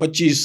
25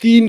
3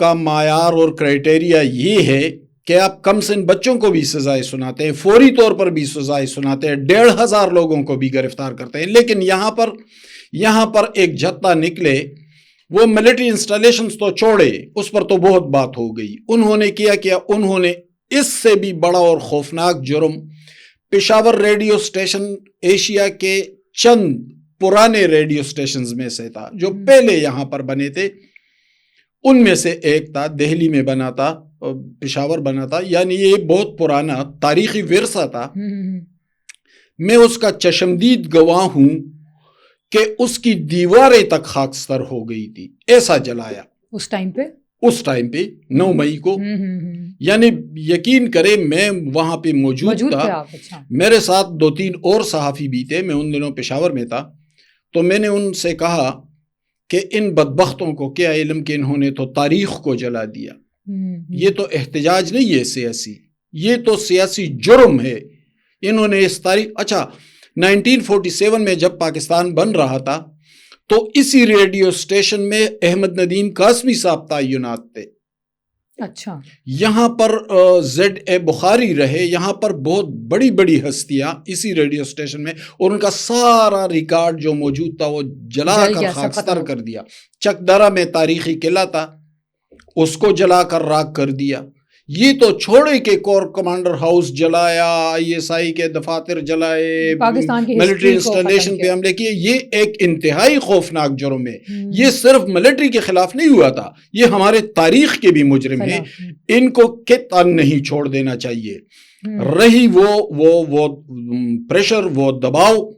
کا معیار اور کرائٹیریا یہ ہے کہ آپ کم سن بچوں کو بھی سزائیں سناتے ہیں, فوری طور پر بھی سزائیں سناتے ہیں, 1,500 لوگوں کو بھی گرفتار کرتے ہیں. لیکن یہاں پر ایک جھتہ نکلے, وہ ملٹری انسٹالیشنز تو چھوڑے, اس پر تو بہت بات ہو گئی. انہوں نے کیا انہوں نے اس سے بھی بڑا اور خوفناک جرم پشاور ریڈیو اسٹیشن ایشیا کے چند پرانے ریڈیو اسٹیشنز میں سے تھا جو پہلے یہاں پر بنے تھے. ان میں سے ایک تھا, دہلی میں بنا تھا, پشاور بنا تھا, یعنی یہ بہت پرانا تاریخی ورثہ تھا. میں اس کا چشمدید گواہ ہوں کہ اس کی دیواریں تک خاکستر ہو گئی تھی, ایسا جلایا اس ٹائم پہ 9 مئی کو. یعنی یقین کرے میں وہاں پہ موجود تھا. میرے ساتھ 2-3 اور صحافی بھی تھے, میں ان دنوں پشاور میں تھا. تو میں نے ان سے کہا کہ ان بدبختوں کو کیا علم کہ انہوں نے تو تاریخ کو جلا دیا. یہ تو احتجاج نہیں ہے سیاسی, یہ تو سیاسی جرم ہے. انہوں نے اس تاریخ, اچھا 1947 میں جب پاکستان بن رہا تھا تو اسی ریڈیو اسٹیشن میں احمد ندیم قاسمی صاحب تعینات تھے. اچھا, یہاں پر ZA بخاری رہے, یہاں پر بہت بڑی بڑی ہستیاں اسی ریڈیو اسٹیشن میں, اور ان کا سارا ریکارڈ جو موجود تھا وہ جلا کر خاکستر کر دیا. چکدرا میں تاریخی قلعہ تھا, اس کو جلا کر راکھ کر دیا. یہ تو چھوڑے کہ کور کمانڈر ہاؤس جلایا, ISI کے دفاتر جلائے, ملٹری انسٹالیشن پہ حملے کیے. یہ ایک انتہائی خوفناک جرم ہے. یہ صرف ملٹری کے خلاف نہیں ہوا تھا, یہ ہمارے تاریخ کے بھی مجرم ہیں. ان کو قطعاً نہیں چھوڑ دینا چاہیے. رہی وہ پریشر, وہ دباؤ,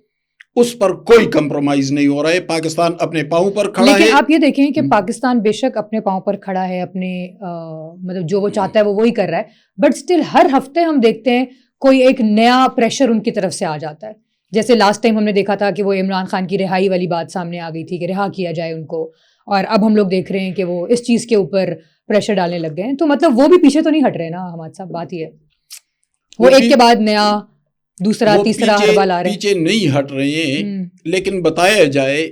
اس پر کوئی کمپرومائز نہیں ہو رہا ہے. پاکستان اپنے پاؤں پر کھڑا ہے. لیکن آپ یہ دیکھیں کہ پاکستان بے شک اپنے پاؤں پر کھڑا ہے, اپنے مطلب جو وہ چاہتا ہے وہ وہی کر رہا ہے, بٹ اسٹل ہر ہفتے ہم دیکھتے ہیں کوئی ایک نیا پریشر ان کی طرف سے آ جاتا ہے. جیسے لاسٹ ٹائم ہم نے دیکھا تھا کہ وہ عمران خان کی رہائی والی بات سامنے آ گئی تھی کہ رہا کیا جائے ان کو, اور اب ہم لوگ دیکھ رہے ہیں کہ وہ اس چیز کے اوپر پریشر ڈالنے لگ گئے ہیں. تو مطلب وہ بھی پیچھے تو نہیں ہٹ رہے نا حماد صاحب, بات یہ ہے وہ ایک کے بعد نیا دوسرا تیسرا ہر بال آ رہے ہیں. پیچھے نہیں ہٹ رہے ہیں, لیکن بتایا جائے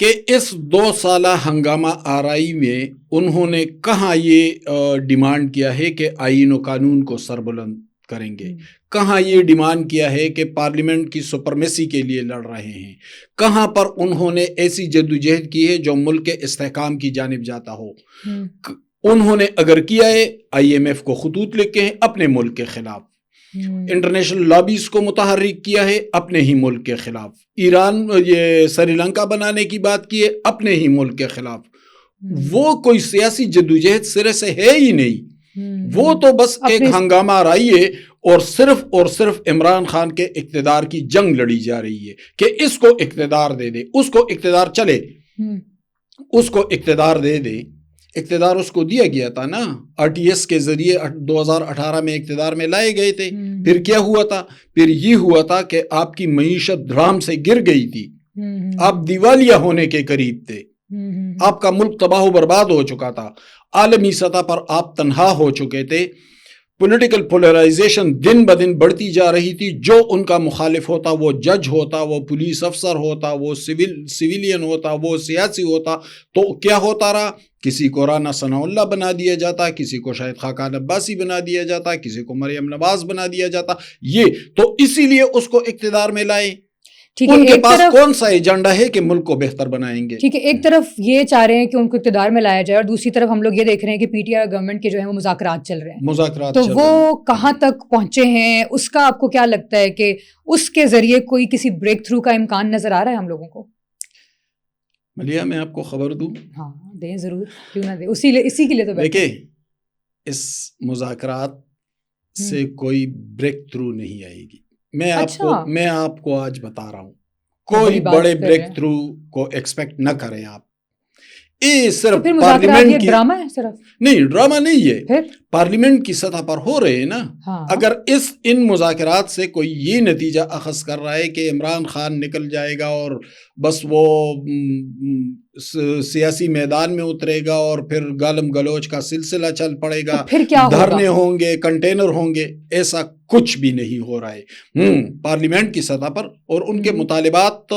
کہ اس 2 سالہ ہنگامہ آرائی میں انہوں نے کہاں یہ ڈیمانڈ کیا ہے کہ آئین و قانون کو سربلند کریں گے, کہاں یہ ڈیمانڈ کیا ہے کہ پارلیمنٹ کی سپرمیسی کے لیے لڑ رہے ہیں, کہاں پر انہوں نے ایسی جدوجہد کی ہے جو ملک کے استحکام کی جانب جاتا ہو. انہوں نے اگر کیا ہے IMF کو خطوط لکھے ہیں اپنے ملک کے خلاف, انٹرنیشنل لابیز کو متحرک کیا ہے اپنے ہی ملک کے خلاف, ایران یہ سری لنکا بنانے کی بات کی ہے اپنے ہی ملک کے خلاف. وہ کوئی سیاسی جدوجہد سرے سے ہے ہی نہیں, وہ تو بس ایک ہنگامہ آرائی ہے, اور صرف عمران خان کے اقتدار کی جنگ لڑی جا رہی ہے کہ اس کو اقتدار دے دے, اس کو اقتدار چلے, اس کو اقتدار دے دے. اقتدار اس کو دیا گیا تھا نا, RTS کے ذریعے 2018 میں اقتدار میں لائے گئے تھے. پھر کیا ہوا تھا؟ پھر یہ ہوا تھا کہ آپ کی معیشت دھڑام سے گر گئی تھی, آپ دیوالیہ ہونے کے قریب تھے, آپ کا ملک تباہ و برباد ہو چکا تھا, عالمی سطح پر آپ تنہا ہو چکے تھے. پولیٹیکل پولرائزیشن دن بدن بڑھتی جا رہی تھی. جو ان کا مخالف ہوتا, وہ جج ہوتا, وہ پولیس افسر ہوتا, وہ سویلین ہوتا, وہ سیاسی ہوتا, تو کیا ہوتا رہا؟ کسی کو رانا ثناء اللہ بنا دیا جاتا, کسی کو شاہد خاقان عباسی بنا دیا جاتا, کسی کو مریم نواز بنا دیا جاتا. یہ تو اسی لیے اس کو اقتدار میں لائے. ان کے پاس کون سا ایجنڈا ہے کہ ملک کو بہتر بنائیں گے؟ ٹھیک ہے, ایک طرف یہ چاہ رہے ہیں کہ ان کو اقتدار میں لایا جائے, اور دوسری طرف ہم لوگ یہ دیکھ رہے ہیں کہ PTI گورنمنٹ کے جو ہے وہ مذاکرات چل رہے ہیں. تو وہ کہاں تک پہنچے ہیں, اس کا آپ کو کیا لگتا ہے کہ اس کے ذریعے کوئی کسی بریک تھرو کا امکان نظر آ رہا ہے ہم لوگوں کو؟ ملیہ میں آپ کو خبر دوں. ہاں دیں ضرور, کیوں نہ دیں, اسی کے لیے تو دیکھیں, اس مذاکرات سے کوئی بریک تھرو نہیں آئے گی. میں آپ کو آج بتا رہا ہوں, کوئی بڑے بریک تھرو کو ایکسپیکٹ نہ کریں آپ. یہ صرف پارلیمنٹ کی ڈرامہ ہے, صرف نہیں, ڈرامہ نہیں ہے, پارلیمنٹ کی سطح پر ہو رہے ہیں نا. اگر ان مذاکرات سے کوئی یہ نتیجہ اخذ کر رہا ہے کہ عمران خان نکل جائے گا اور بس وہ سیاسی میدان میں اترے گا اور پھر گالم گلوچ کا سلسلہ چل پڑے گا, دھرنے ہوں گے, کنٹینر ہوں گے, ایسا کچھ بھی نہیں ہو رہا ہے. پارلیمنٹ کی سطح پر اور ان کے مطالبات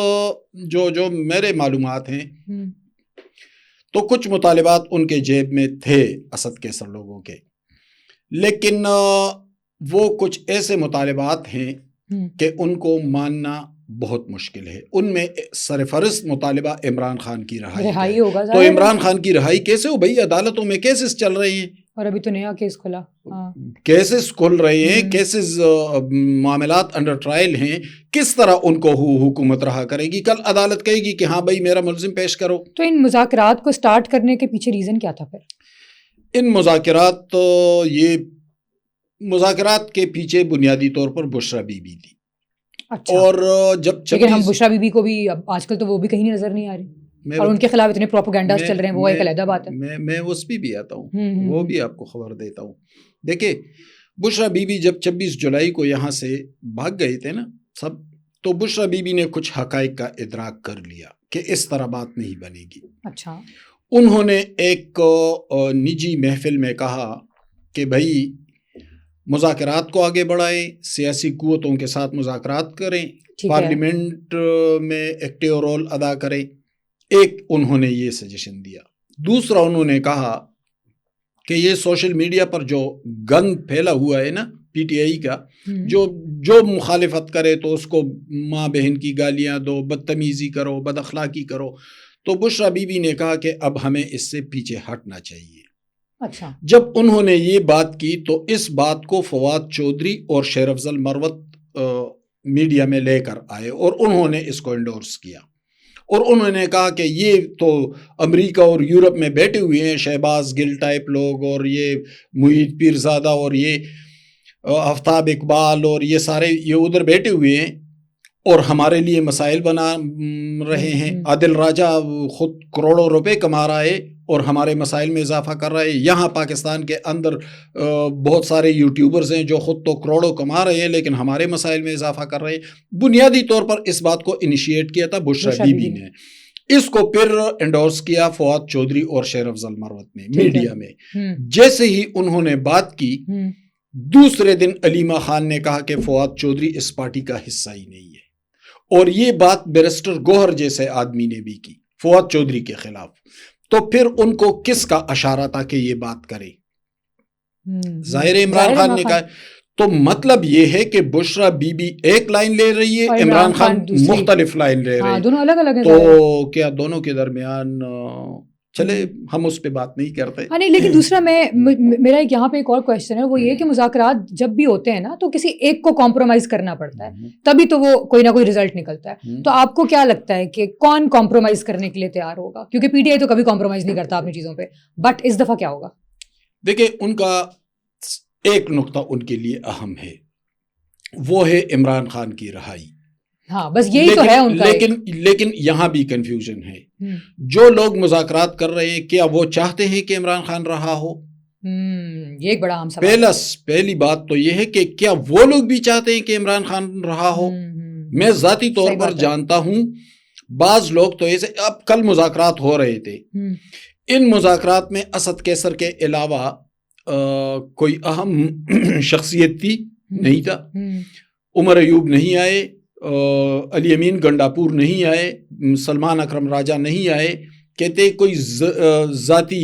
جو میرے معلومات ہیں تو کچھ مطالبات ان کے جیب میں تھے اسد کیسر لوگوں کے، لیکن وہ کچھ ایسے مطالبات ہیں کہ ان کو ماننا بہت مشکل ہے. ان میں سرفہرست مطالبہ عمران خان کی رہائی ہوگا. تو عمران خان کی رہائی کیسے ہو بھائی؟ عدالتوں میں کیسز چل رہے ہیں اور ابھی تو نیا کیس کھلا، کیسز کھل رہے ہیں، کیسز معاملات انڈر ٹرائل ہیں. کس طرح ان کو حکومت رہا کرے گی؟ کل عدالت کہے گی کہ ہاں بھائی میرا ملزم پیش کرو. تو ان مذاکرات کو سٹارٹ کرنے کے پیچھے ریزن کیا تھا پھر؟ ان مذاکرات کے پیچھے بنیادی طور پر بشرا بی بی تھی. اچھا. اور جب لیکن ہم بشرا بی بی کو بھی اب آج کل تو وہ بھی کہیں نظر نہیں آ رہی، اور ان کے خلاف اتنے پروپیگنڈاز چل رہے ہیں، وہ ایک علیحدہ بات ہے. میں اس پہ بھی آتا ہوں، وہ بھی آپ کو خبر دیتا ہوں. دیکھیں بشرا بی بی جب 26 جولائی کو یہاں سے بھاگ گئے تھے نا سب، تو بشرا بی بی نے کچھ حقائق کا ادراک کر لیا کہ اس طرح بات نہیں بنے گی. اچھا. انہوں نے ایک نجی محفل میں کہا کہ بھائی مذاکرات کو آگے بڑھائیں، سیاسی قوتوں کے ساتھ مذاکرات کریں، پارلیمنٹ میں ایکٹیو رول ادا کریں. ایک انہوں نے یہ سجیشن دیا. دوسرا انہوں نے کہا کہ یہ سوشل میڈیا پر جو گند پھیلا ہوا ہے نا پی ٹی آئی کا، جو مخالفت کرے تو اس کو ماں بہن کی گالیاں دو، بدتمیزی کرو، بد اخلاقی کرو. تو بشرا بی بی نے کہا کہ اب ہمیں اس سے پیچھے ہٹنا چاہیے. اچھا. جب انہوں نے یہ بات کی تو اس بات کو فواد چودھری اور شیر افضل مروت میڈیا میں لے کر آئے اور انہوں نے اس کو انڈورس کیا. اور انہوں نے کہا کہ یہ تو امریکہ اور یورپ میں بیٹھے ہوئے ہیں شہباز گل ٹائپ لوگ، اور یہ محیط پیرزادہ اور یہ آفتاب اقبال اور یہ سارے یہ ادھر بیٹھے ہوئے ہیں اور ہمارے لیے مسائل بنا رہے ہیں. عادل راجہ خود کروڑوں روپے کما رہا ہے اور ہمارے مسائل میں اضافہ کر رہا ہے. یہاں پاکستان کے اندر بہت سارے یوٹیوبرز ہیں جو خود تو کروڑوں کما رہے ہیں لیکن ہمارے مسائل میں اضافہ کر رہے ہیں. بنیادی طور پر اس بات کو انیشیٹ کیا تھا بشرا بی بی نے. اس کو پھر انڈورس کیا فواد چودھری اور شیر افضل مروت نے میڈیا میں. جیسے ہی انہوں نے بات کی دوسرے دن علیمہ خان نے کہا کہ فواد چودھری اس پارٹی کا حصہ ہی نہیں ہے. اور یہ بات بیرسٹر گوہر جیسے آدمی نے بھی کی فواد چودھری کے خلاف. تو پھر ان کو کس کا اشارہ تھا کہ یہ بات کرے؟ ظاہر عمران خان نے کہا. تو مطلب یہ ہے کہ بشرا بی بی ایک لائن لے رہی ہے، عمران خان مختلف لائن لے رہے ہیں. دونوں الگ الگ ہیں. تو کیا دونوں کے درمیان چلے ہم اس پہ بات نہیں کرتے. ہاں نہیں، لیکن دوسرا میرا یہاں پہ ایک اور کوشچن ہے، وہ یہ کہ مذاکرات جب بھی ہوتے ہیں نا تو کسی ایک کو کمپرومائز کرنا پڑتا ہے، تبھی تو وہ کوئی نہ کوئی رزلٹ نکلتا ہے. تو آپ کو کیا لگتا ہے کہ کون کمپرومائز کرنے کے لیے تیار ہوگا؟ کیونکہ پی ٹی آئی تو کبھی کمپرومائز نہیں کرتا اپنی چیزوں پہ، بٹ اس دفعہ کیا ہوگا؟ دیکھیں ان کا ایک نقطہ ان کے لیے اہم ہے، وہ ہے عمران خان کی رہائی. ہاں بس یہی تو ہے ان کا. لیکن یہاں بھی کنفیوژن ہے. جو لوگ مذاکرات کر رہے ہیں کیا وہ چاہتے ہیں کہ عمران خان رہا ہو؟ یہ ایک بڑا اہم سوال ہے. پہلی بات تو یہ ہے کہ کیا وہ لوگ بھی چاہتے ہیں کہ عمران خان رہا ہو؟ میں ذاتی طور پر جانتا ہوں بعض لوگ تو ایسے. اب کل مذاکرات ہو رہے تھے، ان مذاکرات میں اسد کیسر کے علاوہ کوئی اہم شخصیت تھی نہیں تھا. عمر ایوب نہیں آئے، علی امین گنڈاپور نہیں آئے، سلمان اکرم راجہ نہیں آئے. کہتے کوئی ذاتی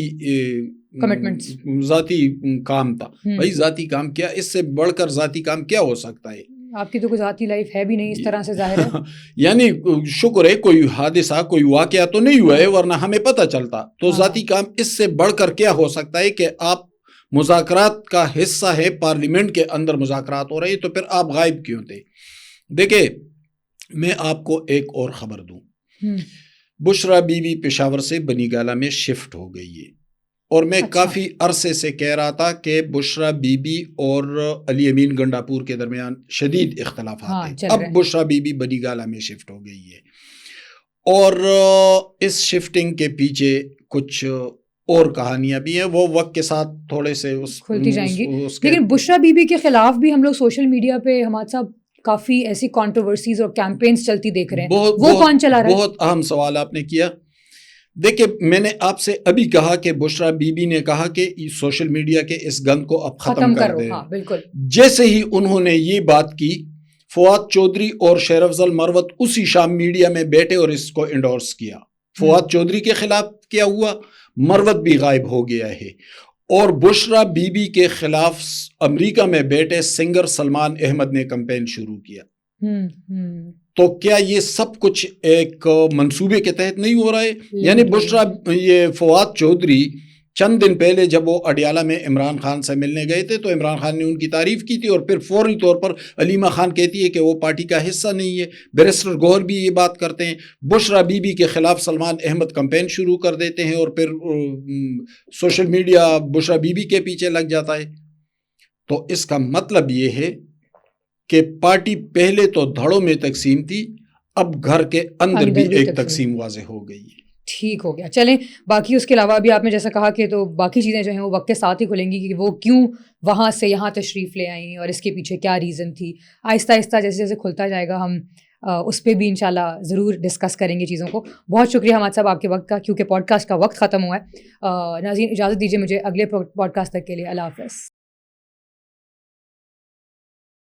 کام تھا. بھائی ذاتی کام کیا، اس سے بڑھ کر ذاتی کام کیا ہو سکتا ہے؟ آپ کی تو کوئی ذاتی لائف ہے بھی نہیں اس طرح سے ظاہر ہے. یعنی شکر ہے کوئی حادثہ کوئی واقعہ تو نہیں ہوا ہے ورنہ ہمیں پتہ چلتا. تو ذاتی کام اس سے بڑھ کر کیا ہو سکتا ہے کہ آپ مذاکرات کا حصہ ہے، پارلیمنٹ کے اندر مذاکرات ہو رہی، تو پھر آپ غائب کیوں تھے؟ دیکھیں میں آپ کو ایک اور خبر دوں. بشرا بی بی پشاور سے بنی گالہ میں شفٹ ہو گئی ہے، اور میں کافی عرصے سے کہہ رہا تھا کہ بشرا بی بی اور علی امین گنڈاپور کے درمیان شدید اختلافات ہیں. اب بشرا بی بی بنی گالہ میں شفٹ ہو گئی ہے، اور اس شفٹنگ کے پیچھے کچھ اور کہانیاں بھی ہیں، وہ وقت کے ساتھ تھوڑے سے کھلتی جائیں گی. لیکن بشرا بی بی کے خلاف بھی ہم لوگ سوشل میڈیا پہ ہمارے صاحب کافی ایسی کانٹروورسیز اور کیمپینز چلتی دیکھ رہے ہیں. وہ کون چلا رہا ہے؟ بہت اہم سوال آپ نے کیا. دیکھیں میں نے آپ سے ابھی کہا کہ بشرا بی بی نے کہا کہ سوشل میڈیا کے اس گند کو اب ختم کر دیں. ہاں بالکل. جیسے ہی انہوں نے یہ بات کی فواد چودھری اور شیر افضل مروت اسی شام میڈیا میں بیٹھے اور اس کو انڈورس کیا. فواد چودھری کے خلاف کیا ہوا، مروت بھی غائب ہو گیا ہے، اور بشرا بی بی کے خلاف امریکہ میں بیٹھے سنگر سلمان احمد نے کمپین شروع کیا۔ تو کیا یہ سب کچھ ایک منصوبے کے تحت نہیں ہو رہا ہے؟ یعنی بشرا، یہ فواد چودھری چند دن پہلے جب وہ اڈیالہ میں عمران خان سے ملنے گئے تھے تو عمران خان نے ان کی تعریف کی تھی، اور پھر فوری طور پر علیمہ خان کہتی ہے کہ وہ پارٹی کا حصہ نہیں ہے، بیرسٹر گوہر بھی یہ بات کرتے ہیں، بشرا بی بی کے خلاف سلمان احمد کمپین شروع کر دیتے ہیں، اور پھر social media Bushra be be کے پیچھے لگ جاتا ہے۔ تو اس کا مطلب یہ ہے کہ پارٹی پہلے تو دھڑوں میں تقسیم تھی، اب گھر کے اندر بھی ایک تقسیم واضح ہو گئی ہے۔ ٹھیک ہو گیا، چلیں باقی اس کے علاوہ بھی آپ نے جیسا کہا کہ تو باقی چیزیں جو ہیں وہ وقت کے ساتھ ہی کھلیں گی کہ وہ کیوں وہاں سے یہاں تشریف لے آئیں اور اس کے پیچھے کیا ریزن تھی۔ آہستہ آہستہ جیسے جیسے کھلتا جائے گا ہم اس پہ بھی انشاءاللہ ضرور ڈسکس کریں گے چیزوں کو۔ بہت شکریہ حماد صاحب آپ کے وقت کا، کیونکہ پوڈ کاسٹ کا وقت ختم ہوا ہے۔ ناظرین اجازت دیجیے مجھے اگلے پوڈ کاسٹ تک کے لیے، اللہ حافظ۔